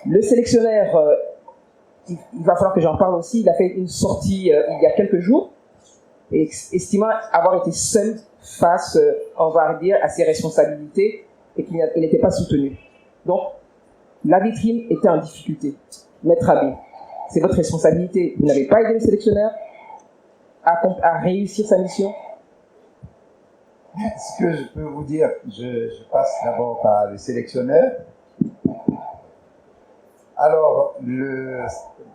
Le sélectionneur, il va falloir que j'en parle aussi, il a fait une sortie il y a quelques jours, estimant avoir été seul face, on va dire, à ses responsabilités et qu'il n'était pas soutenu. Donc, la vitrine était en difficulté. Maître Abbé, c'est votre responsabilité. Vous n'avez pas aidé le sélectionneur à réussir sa mission. Ce que je peux vous dire, je passe d'abord par le sélectionneur. Alors, le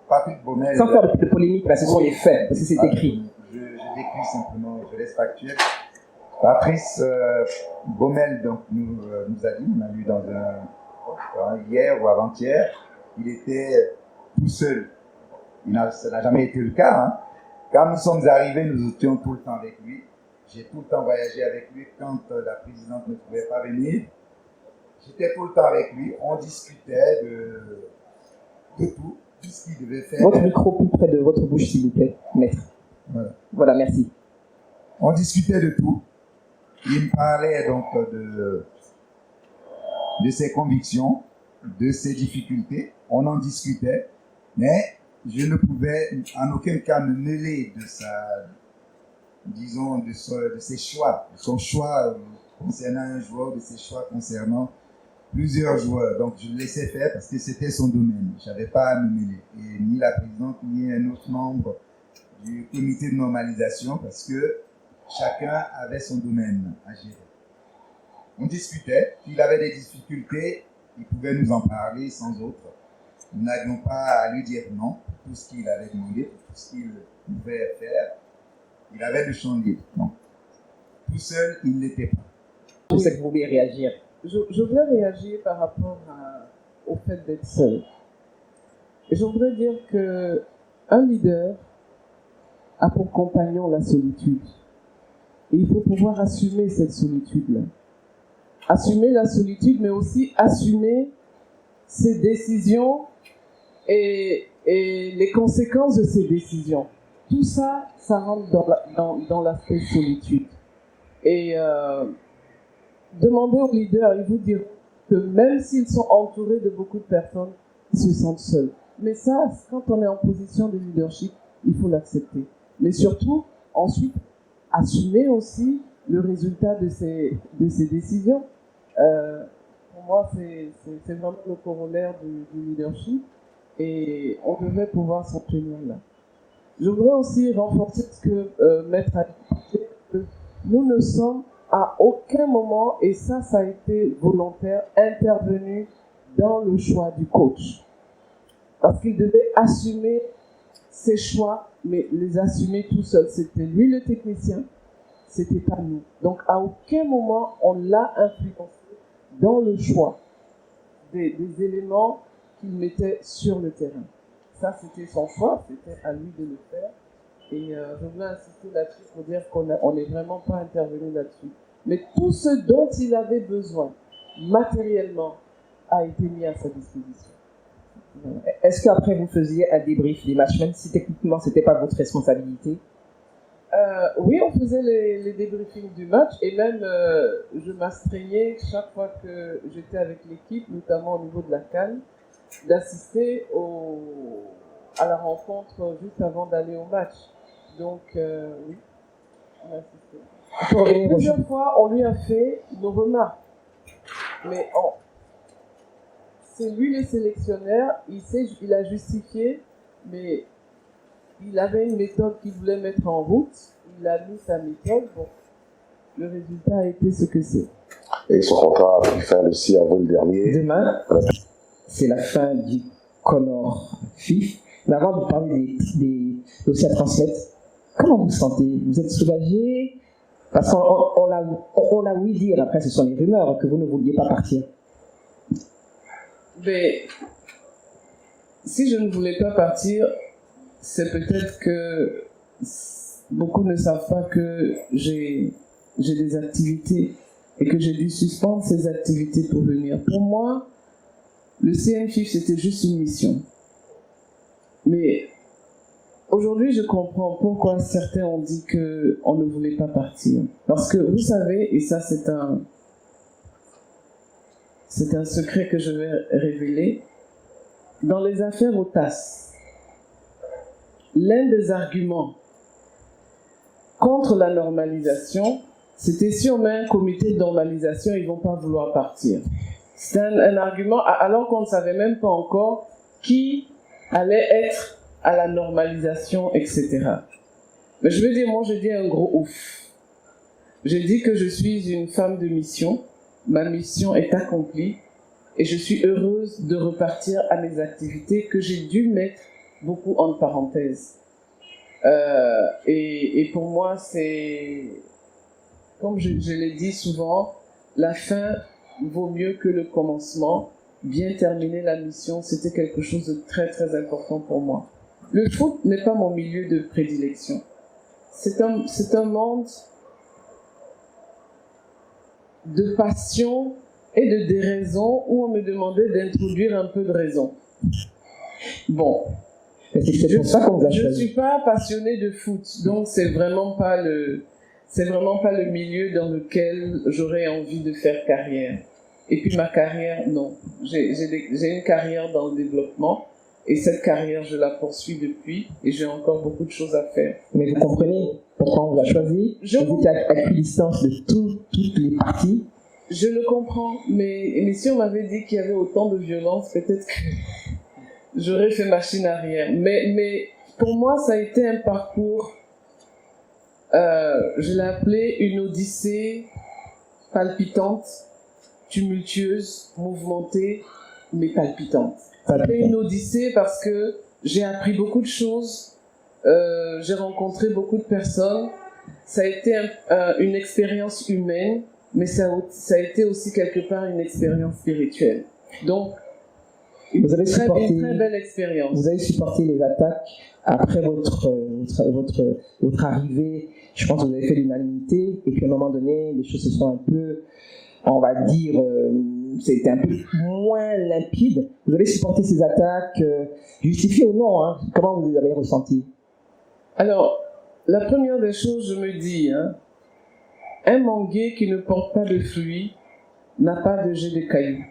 Patrick Baumel... Sans faire de polémique, parce que ce sont les faits, parce que c'est écrit. Je décris simplement, je laisse factuel. Patrice Baumel donc, nous a dit, on a lu dans hier ou avant-hier, il était tout seul. Ça n'a jamais été le cas. Hein. Quand nous sommes arrivés, nous étions tout le temps avec lui. J'ai tout le temps voyagé avec lui. Quand la présidente ne pouvait pas venir, j'étais tout le temps avec lui. On discutait de tout ce qu'il devait faire. Votre micro plus près de votre bouche, s'il vous plaît, maître. Voilà, merci. On discutait de tout. Il me parlait donc de ses convictions, de ses difficultés. On en discutait, mais je ne pouvais en aucun cas me mêler de ses choix, de son choix concernant un joueur, de ses choix concernant plusieurs joueurs. Donc je le laissais faire parce que c'était son domaine. Je n'avais pas à me mêler. Et ni la présidente, ni un autre membre du comité de normalisation, parce que chacun avait son domaine à gérer. On discutait, s'il avait des difficultés, il pouvait nous en parler sans autre. Nous n'avions pas à lui dire non pour tout ce qu'il avait demandé, pour tout ce qu'il pouvait faire. Il avait le champ libre. Non. Tout seul, il n'était pas. Je sais que vous voulez réagir. Je voulais réagir par rapport au fait d'être seul. Et je voudrais dire qu'un leader a pour compagnon la solitude. Et il faut pouvoir assumer cette solitude-là. Assumer la solitude, mais aussi assumer ses décisions et les conséquences de ses décisions. Tout ça, ça rentre dans l'aspect solitude. Et demandez aux leaders, ils vous diront que même s'ils sont entourés de beaucoup de personnes, ils se sentent seuls. Mais ça, quand on est en position de leadership, il faut l'accepter. Mais surtout, ensuite, assumer aussi le résultat de ces décisions. Pour moi, c'est vraiment le corollaire du leadership et on devait pouvoir s'en tenir là. Je voudrais aussi renforcer ce que Maître a dit, que nous ne sommes à aucun moment, et ça a été volontaire, intervenu dans le choix du coach. Parce qu'il devait assumer ses choix, mais les assumer tout seul. C'était lui le technicien, c'était pas nous. Donc à aucun moment on l'a influencé dans le choix des éléments qu'il mettait sur le terrain. Ça, c'était son choix, c'était à lui de le faire. Et je voulais insister là-dessus pour dire qu'on n'est vraiment pas intervenu là-dessus. Mais tout ce dont il avait besoin, matériellement, a été mis à sa disposition. Est-ce qu'après vous faisiez un débrief des matchs, même si techniquement ce n'était pas votre responsabilité? Oui, on faisait les débriefings du match et même je m'astreignais chaque fois que j'étais avec l'équipe, notamment au niveau de la CAN, d'assister à la rencontre juste avant d'aller au match. Donc, oui, on a assisté. Et plusieurs fois, on lui a fait nos remarques. Mais c'est lui le sélectionneur, il a justifié, mais il avait une méthode qu'il voulait mettre en route, il a mis sa méthode, bon, le résultat a été ce que c'est. Et son contrat a pris fin le 6 avril dernier. Demain, c'est la fin du Connor FIF. Mais avant de parler des dossiers à transmettre, comment vous vous sentez? Vous êtes soulagé? Parce qu'on l'a ouï dire, après ce sont les rumeurs, que vous ne vouliez pas partir. Mais si je ne voulais pas partir, c'est peut-être que beaucoup ne savent pas que j'ai des activités et que j'ai dû suspendre ces activités pour venir. Pour moi, le CNFIF, c'était juste une mission. Mais aujourd'hui, je comprends pourquoi certains ont dit qu'on ne voulait pas partir. Parce que vous savez, et ça c'est un secret que je vais révéler, dans les affaires OTAS, l'un des arguments contre la normalisation, c'était si on met un comité de normalisation, ils ne vont pas vouloir partir. C'est un argument, alors qu'on ne savait même pas encore qui allait être à la normalisation, etc. Mais je veux dire, moi, je dis un gros ouf. Je dis que je suis une femme de mission, ma mission est accomplie, et je suis heureuse de repartir à mes activités que j'ai dû mettre beaucoup entre parenthèses. Et pour moi, c'est, comme je l'ai dit souvent, la fin vaut mieux que le commencement. Bien terminer la mission, c'était quelque chose de très très important pour moi. Le foot n'est pas mon milieu de prédilection. C'est un monde de passion et de déraison où on me demandait d'introduire un peu de raison. Bon, c'est pour ça qu'on vous a je ne choisi. suis pas passionnée de foot, donc c'est vraiment pas le milieu dans lequel j'aurais envie de faire carrière. Et puis ma carrière, non. J'ai une carrière dans le développement et cette carrière, je la poursuis depuis et j'ai encore beaucoup de choses à faire. Mais vous comprenez pourquoi on vous a choisi. Vous étiez à équidistance de toutes les parties. Je le comprends, mais si on m'avait dit qu'il y avait autant de violence, peut-être que j'aurais fait machine arrière. Mais pour moi, ça a été un parcours, je l'ai appelé une odyssée palpitante, tumultueuse, mouvementée, mais palpitante. C'était une odyssée parce que j'ai appris beaucoup de choses, j'ai rencontré beaucoup de personnes, ça a été une expérience humaine, mais ça a été aussi quelque part une expérience spirituelle. Donc, vous avez supporté, une très belle expérience. Vous avez supporté les attaques après votre arrivée. Je pense que vous avez fait l'unanimité et qu'à un moment donné, les choses se sont un peu, on va dire, c'était un peu moins limpide. Vous avez supporté ces attaques, justifiées ou non, hein? Comment vous les avez ressenties? Alors, la première des choses, je me dis, un manguier qui ne porte pas de fruits n'a pas de jet de cailloux.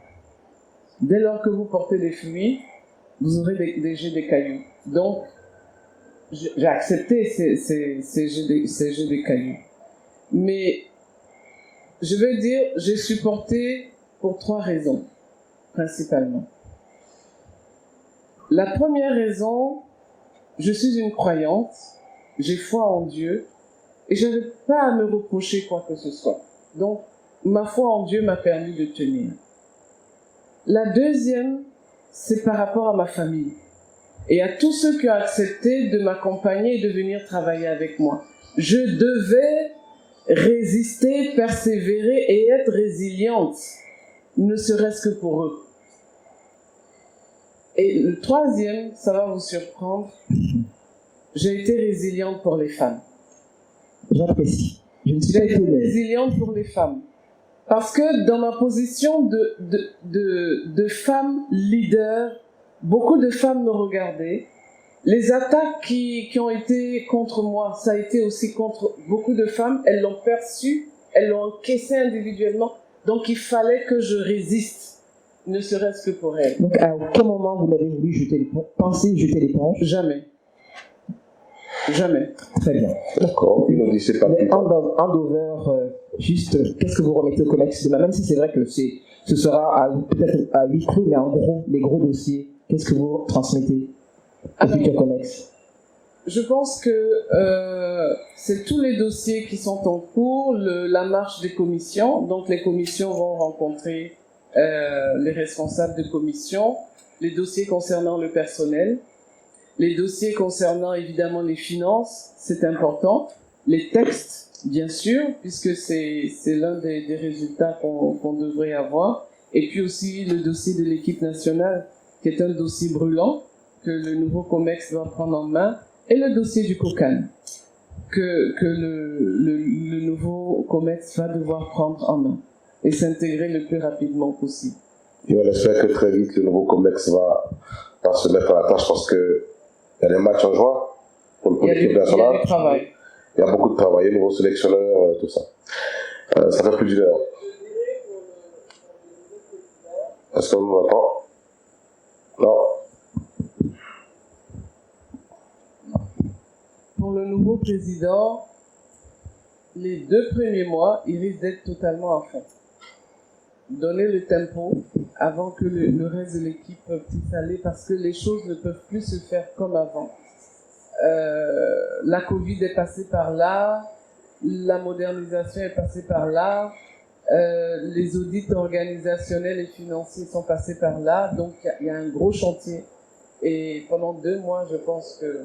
Dès lors que vous portez des fruits, vous aurez des jets de cailloux. Donc, j'ai accepté ces jets de cailloux. Mais, je veux dire, j'ai supporté pour 3 raisons, principalement. La première raison, je suis une croyante, j'ai foi en Dieu, et je n'avais pas à me reprocher quoi que ce soit. Donc, ma foi en Dieu m'a permis de tenir. La deuxième, c'est par rapport à ma famille et à tous ceux qui ont accepté de m'accompagner et de venir travailler avec moi. Je devais résister, persévérer et être résiliente, ne serait-ce que pour eux. Et le troisième, ça va vous surprendre, j'ai été résiliente pour les femmes. J'apprécie. Je ne suis pas étonnée. Résiliente pour les femmes. Parce que dans ma position de femme leader, beaucoup de femmes me regardaient. Les attaques qui ont été contre moi, ça a été aussi contre beaucoup de femmes. Elles l'ont perçu, elles l'ont encaissé individuellement. Donc il fallait que je résiste, ne serait-ce que pour elles. Donc à aucun moment vous n'avez voulu penser jeter l'éponge? Jamais. Jamais. Très bien. D'accord, une odyssée Mais palpitante. handover, juste, qu'est-ce que vous remettez au COMEX demain? Même si c'est vrai que ce sera peut-être à 8 clous, mais en gros, les gros dossiers, qu'est-ce que vous transmettez au futur COMEX? Je pense que c'est tous les dossiers qui sont en cours, la marche des commissions. Donc les commissions vont rencontrer les responsables de commission, les dossiers concernant le personnel, les dossiers concernant évidemment les finances, c'est important, les textes, bien sûr, puisque c'est l'un des résultats qu'on devrait avoir, et puis aussi le dossier de l'équipe nationale, qui est un dossier brûlant, que le nouveau COMEX va prendre en main, et le dossier du COCAN, que le nouveau COMEX va devoir prendre en main, et s'intégrer le plus rapidement possible. Et on espère que très vite, le nouveau COMEX va se mettre à la tâche parce que il y a des matchs en juin pour l'équipe nationale. Il y a du travail. Il y a beaucoup de travail, nouveaux sélectionneurs, tout ça. Ça fait plus d'une heure. Est-ce qu'on nous entend? Non. pour le nouveau président, les 2 premiers mois, il risque d'être totalement à fond. Donner le tempo avant que le reste de l'équipe puisse aller, parce que les choses ne peuvent plus se faire comme avant. La Covid est passée par là, la modernisation est passée par là, les audits organisationnels et financiers sont passés par là, donc il y a un gros chantier. Et pendant 2 mois, je pense que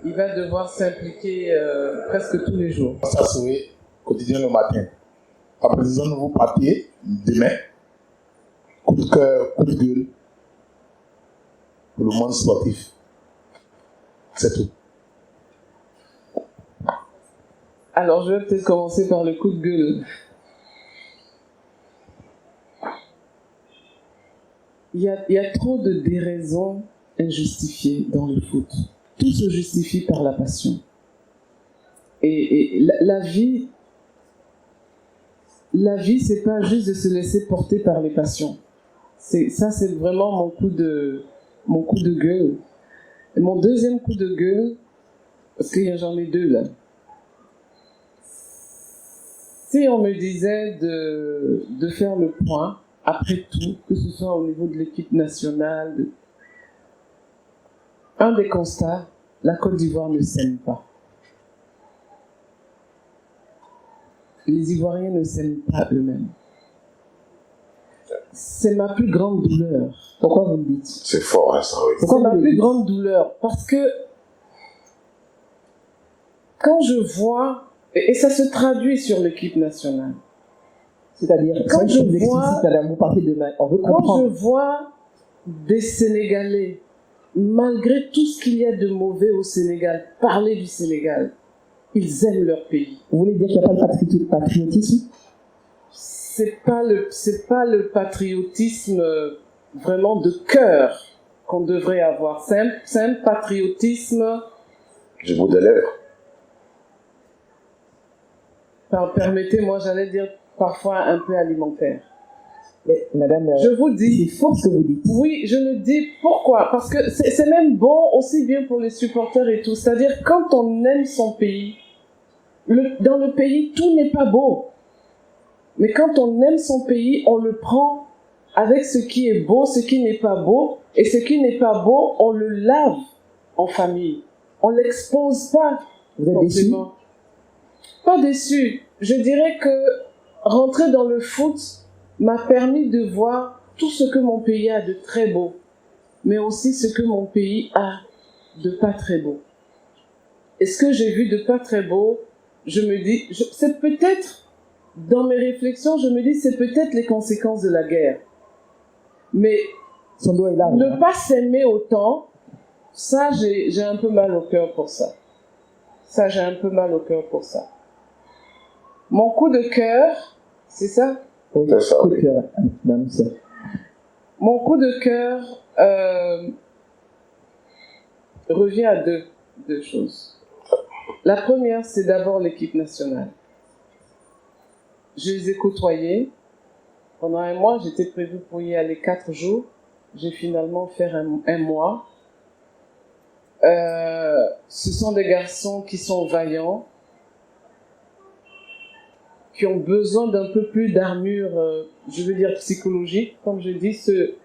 il va devoir s'impliquer presque tous les jours. Ça serait quotidien le matin. À présent, vous partez demain. Coup de cœur, coup de gueule pour le monde sportif. C'est tout. Alors, je vais peut-être commencer par le coup de gueule. Il y a trop de déraisons injustifiées dans le foot. Tout se justifie par la passion. Et la vie, c'est pas juste de se laisser porter par les passions. C'est vraiment mon coup de gueule. Et mon deuxième coup de gueule, parce que j'en ai 2 là. Si on me disait de faire le point, après tout, que ce soit au niveau de l'équipe nationale, un des constats, la Côte d'Ivoire ne s'aime pas. Les Ivoiriens ne s'aiment pas eux-mêmes. C'est ma plus grande douleur. Pourquoi vous le dites? C'est fort, hein, ça, oui. C'est ma plus grande douleur. Parce que quand je vois, et ça se traduit sur l'équipe nationale. C'est-à-dire, quand je vois, madame, vous partez demain, on veut comprendre. Quand je vois des Sénégalais, malgré tout ce qu'il y a de mauvais au Sénégal, parler du Sénégal, ils aiment leur pays. Vous voulez dire qu'il n'y a pas de patriotisme? C'est pas le patriotisme vraiment de cœur qu'on devrait avoir. C'est un patriotisme du bout des lèvres. Permettez-moi, j'allais dire parfois un peu alimentaire. Mais, madame, je vous dis, c'est fort ce que vous dites. Oui, je le dis. Pourquoi? Parce que c'est même bon aussi bien pour les supporters et tout. C'est-à-dire quand on aime son pays, dans le pays tout n'est pas beau. Mais quand on aime son pays, on le prend avec ce qui est beau, ce qui n'est pas beau, et ce qui n'est pas beau, on le lave en famille. On l'expose pas. Vous êtes déçu? Pas déçu. Je dirais que rentrer dans le foot m'a permis de voir tout ce que mon pays a de très beau, mais aussi ce que mon pays a de pas très beau. Et ce que j'ai vu de pas très beau, je me dis, c'est peut-être, dans mes réflexions, je me dis, c'est peut-être les conséquences de la guerre. Mais son doigt est là, ne pas s'aimer autant, ça, j'ai un peu mal au cœur pour ça. Ça, j'ai un peu mal au cœur pour ça. Mon coup de cœur, c'est ça? Oui, c'est ça. Coup de cœur. Mon coup de cœur revient à deux choses. La première, c'est d'abord l'équipe nationale. Je les ai côtoyés. Pendant 1 mois, j'étais prévue pour y aller 4 jours. J'ai finalement fait un mois. Ce sont des garçons qui sont vaillants, qui ont besoin d'un peu plus d'armure, je veux dire psychologique, comme je dis, ce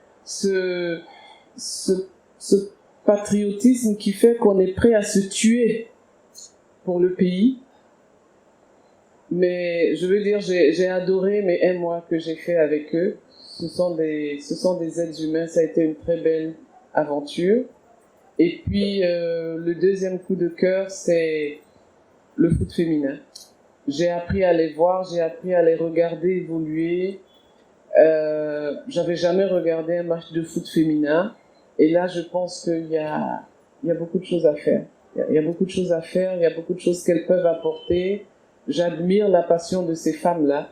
patriotisme qui fait qu'on est prêt à se tuer pour le pays. Mais je veux dire, j'ai adoré mes 1 mois que j'ai fait avec eux. Ce sont des êtres humains, ça a été une très belle aventure. Et puis, le deuxième coup de cœur, c'est le foot féminin. J'ai appris à les voir, j'ai appris à les regarder évoluer. J'avais jamais regardé un match de foot féminin. Et là, je pense qu'il y a beaucoup de choses à faire. Il y a beaucoup de choses à faire, il y a beaucoup de choses qu'elles peuvent apporter. J'admire la passion de ces femmes-là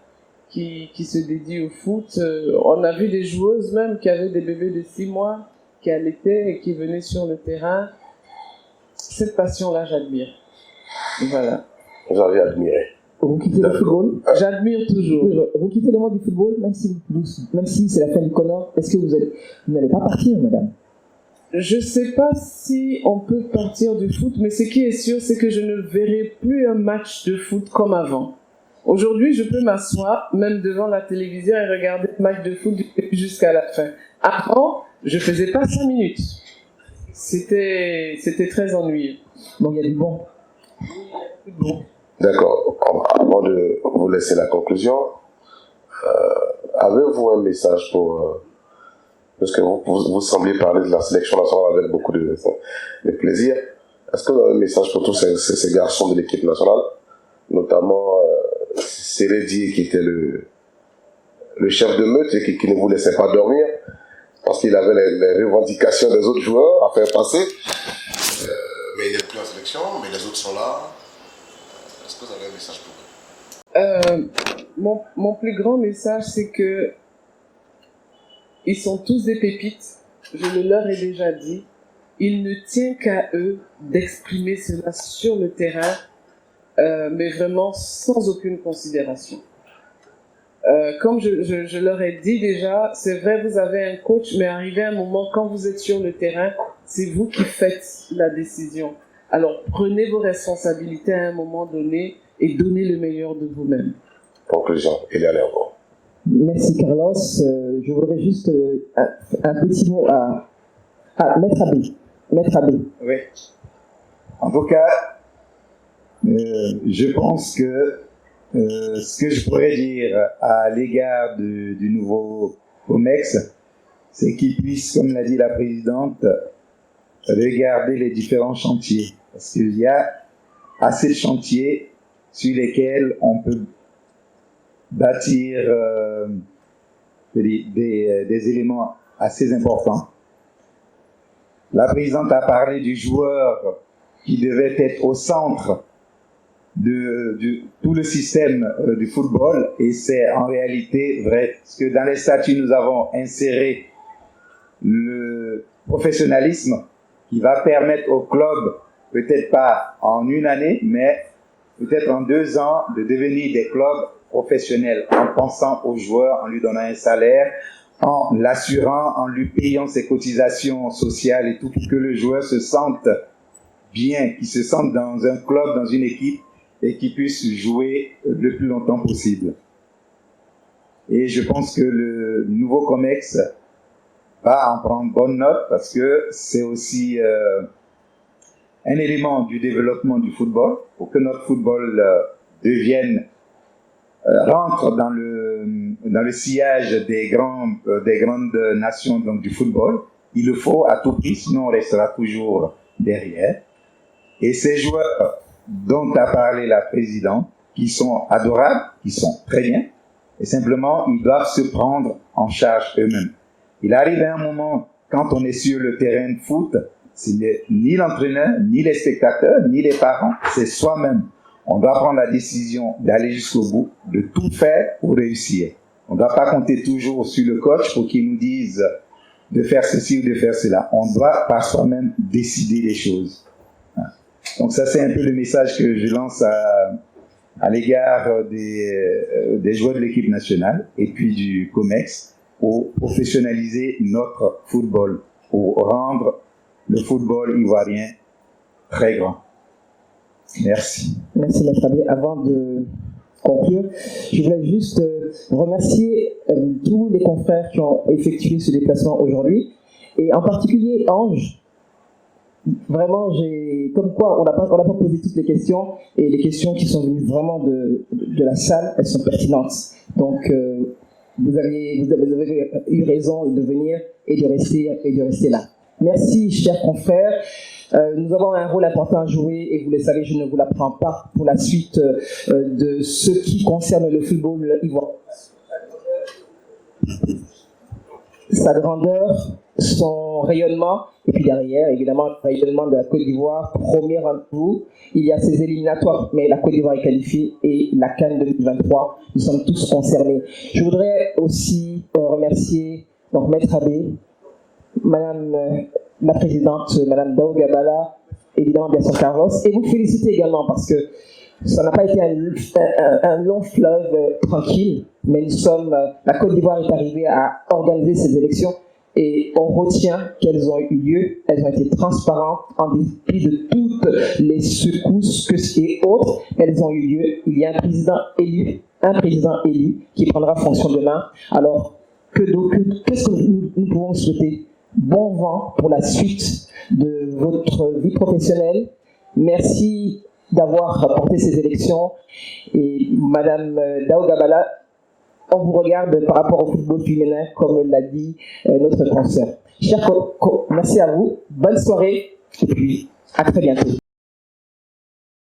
qui se dédient au foot. On a vu des joueuses même qui avaient des bébés de 6 mois, qui allaitaient et qui venaient sur le terrain. Cette passion-là, j'admire. Voilà. Vous avez admiré. Vous quittez le football? J'admire toujours. Vous quittez le monde du football, même si c'est la fin du Connor. Est-ce que vous n'allez pas partir, madame? Je ne sais pas si on peut partir du foot, mais ce qui est sûr, c'est que je ne verrai plus un match de foot comme avant. Aujourd'hui, je peux m'asseoir, même devant la télévision, et regarder le match de foot jusqu'à la fin. Avant, je ne faisais pas 5 minutes. C'était très ennuyeux. Donc il y a du bon. D'accord. Avant de vous laisser la conclusion, avez-vous un message pour... parce que vous semblez parler de la sélection nationale avec beaucoup de plaisir. Est-ce que vous avez un message pour tous ces garçons de l'équipe nationale, notamment Seredi, qui était le chef de meute et qui ne vous laissait pas dormir parce qu'il avait les revendications des autres joueurs à faire passer, mais il n'est plus en sélection, mais les autres sont là. Est-ce que vous avez un message pour eux? Mon plus grand message, c'est que ils sont tous des pépites, je le leur ai déjà dit. Il ne tient qu'à eux d'exprimer cela sur le terrain, mais vraiment sans aucune considération. Comme je leur ai dit déjà, c'est vrai, vous avez un coach, mais arrivé un moment, quand vous êtes sur le terrain, c'est vous qui faites la décision. Alors, prenez vos responsabilités à un moment donné et donnez le meilleur de vous-même. Conclusion, Eliane Herbo. Merci Carlos. Je voudrais juste un petit mot à Maître Abbé. Oui. En tout cas, je pense que ce que je pourrais dire à l'égard du nouveau COMEX, c'est qu'il puisse, comme l'a dit la présidente, regarder les différents chantiers. Parce qu'il y a assez de chantiers sur lesquels on peut bâtir des éléments assez importants. La présidente a parlé du joueur qui devait être au centre de tout le système du football, et c'est en réalité vrai, parce que dans les statuts nous avons inséré le professionnalisme qui va permettre au club, peut-être pas en une année, mais peut-être en 2 ans, de devenir des clubs professionnels, en pensant au joueur, en lui donnant un salaire, en l'assurant, en lui payant ses cotisations sociales et tout, pour que le joueur se sente bien, qu'il se sente dans un club, dans une équipe, et qu'il puisse jouer le plus longtemps possible. Et je pense que le nouveau COMEX va en prendre bonne note, parce que c'est aussi un élément du développement du football, pour que notre football rentre dans le sillage des grandes nations donc, du football. Il le faut à tout prix, sinon on restera toujours derrière. Et ces joueurs dont a parlé la présidente, qui sont adorables, qui sont très bien, et simplement ils doivent se prendre en charge eux-mêmes. Il arrive à un moment, quand on est sur le terrain de foot, ce n'est ni l'entraîneur, ni les spectateurs, ni les parents, c'est soi-même. On doit prendre la décision d'aller jusqu'au bout, de tout faire pour réussir. On ne doit pas compter toujours sur le coach pour qu'il nous dise de faire ceci ou de faire cela. On doit par soi-même décider les choses. Donc ça, c'est un peu le message que je lance à l'égard des joueurs de l'équipe nationale et puis du COMEX, pour professionnaliser notre football, pour rendre le football ivoirien très grand. Merci. Merci Maître Abbé. Avant de conclure, je voulais juste remercier tous les confrères qui ont effectué ce déplacement aujourd'hui, et en particulier Ange. Vraiment, comme quoi on n'a pas posé toutes les questions, et les questions qui sont venues vraiment de la salle, elles sont pertinentes. Donc vous avez eu raison de venir et de rester là. Merci, chers confrères. Nous avons un rôle important à jouer, et vous le savez, je ne vous l'apprends pas, pour la suite de ce qui concerne le football ivoirien. Sa grandeur, son rayonnement, et puis derrière, évidemment, le rayonnement de la Côte d'Ivoire, premier rendez-vous. Il y a ces éliminatoires, mais la Côte d'Ivoire est qualifiée, et la CAN 2023, nous sommes tous concernés. Je voudrais aussi remercier donc Maître Abbé, Madame la présidente, Madame Daou Gabala, évidemment bien sûr Carlos, et vous féliciter également, parce que ça n'a pas été un long fleuve tranquille, mais la Côte d'Ivoire est arrivée à organiser ces élections Et on retient qu'elles ont eu lieu, elles ont été transparentes en dépit de toutes les secousses et autres. Elles ont eu lieu. Il y a un président élu qui prendra fonction demain. Alors, qu'est-ce que nous pouvons souhaiter? Bon vent pour la suite de votre vie professionnelle. Merci d'avoir porté ces élections. Et Madame Daougabala, on vous regarde par rapport au football féminin, comme l'a dit notre consoeur. Chers merci à vous, bonne soirée, et puis à très bientôt.